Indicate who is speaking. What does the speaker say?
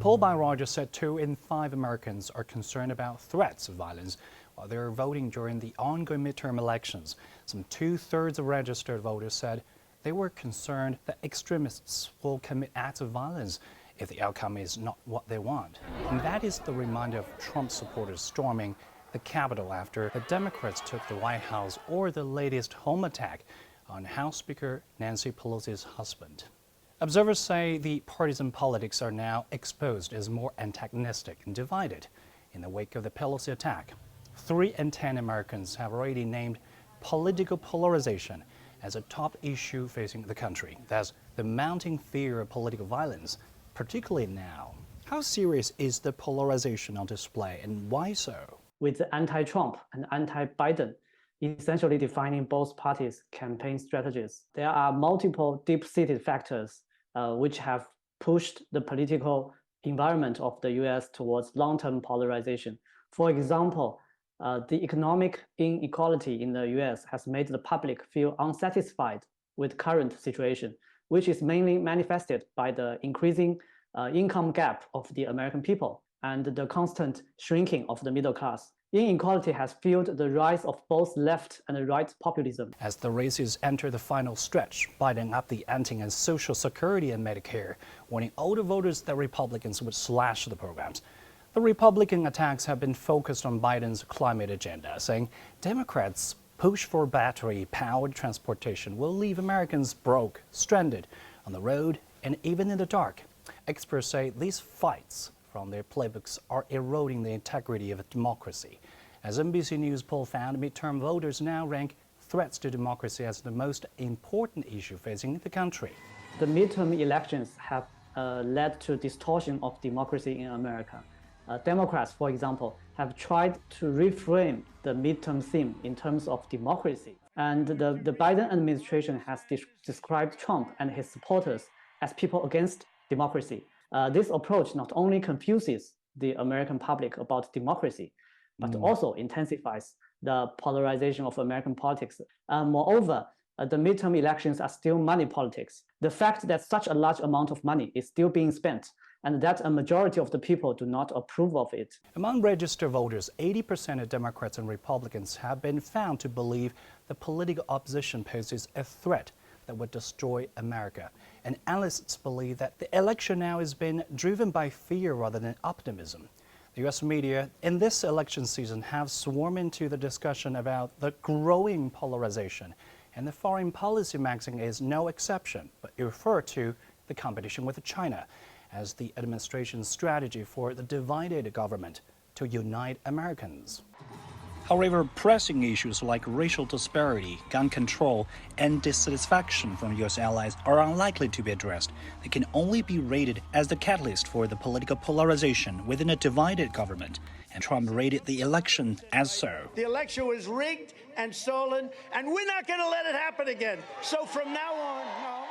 Speaker 1: poll by Reuters said 2 in 5 Americans are concerned about threats of violence while they're voting during the ongoing midterm elections. Some 2/3 of registered voters said they were concerned that extremists will commit acts of violence if the outcome is not what they want. And that is the reminder of Trump supporters storming the Capitol after the Democrats took the White House, or the latest home attack on House Speaker Nancy Pelosi's husband. Observers say the partisan politics are now exposed as more antagonistic and divided in the wake of the Pelosi attack. 3 in 10 Americans have already named political polarization as a top issue facing the country. That's the mounting fear of political violence, particularly now. How serious is the polarization on display, and why so?
Speaker 2: With the anti-Trump and anti-Biden essentially defining both parties' campaign strategies, there are multiple deep-seated factors which have pushed the political environment of the US towards long-term polarization. For example, the economic inequality in the US has made the public feel unsatisfied with current situation, which is mainly manifested by the increasing income gap of the American people and the constant shrinking of the middle class. Inequality has fueled the rise of both left and right populism.
Speaker 1: As the races enter the final stretch, Biden upped the ante on Social Security and Medicare, warning older voters that Republicans would slash the programs. The Republican attacks have been focused on Biden's climate agenda, saying Democrats' push for battery-powered transportation will leave Americans broke, stranded on the road, and even in the dark. Experts say these fights from their playbooks are eroding the integrity of democracy. As NBC News poll found, midterm voters now rank threats to democracy as the most important issue facing the country.
Speaker 2: The midterm elections have led to distortion of democracy in America. Democrats, for example, have tried to reframe the midterm theme in terms of democracy. And the Biden administration has described Trump and his supporters as people against democracy. This approach not only confuses the American public about democracy, but also intensifies the polarization of American politics. Moreover, the midterm elections are still money politics. The fact that such a large amount of money is still being spent, and that a majority of the people do not approve of it.
Speaker 1: Among registered voters, 80% of Democrats and Republicans have been found to believe the political opposition poses a threat that would destroy America. And analysts believe that the election now has been driven by fear rather than optimism. The U.S. media in this election season have swarmed into the discussion about the growing polarization, and the Foreign Policy magazine is no exception, but refer to the competition with China as the administration's strategy for the divided government to unite Americans. However, pressing issues like racial disparity, gun control, and dissatisfaction from U.S. allies are unlikely to be addressed. They can only be rated as the catalyst for the political polarization within a divided government. And Trump rated the election as so.
Speaker 3: The election was rigged and stolen, and we're not going to let it happen again. So from now on, no.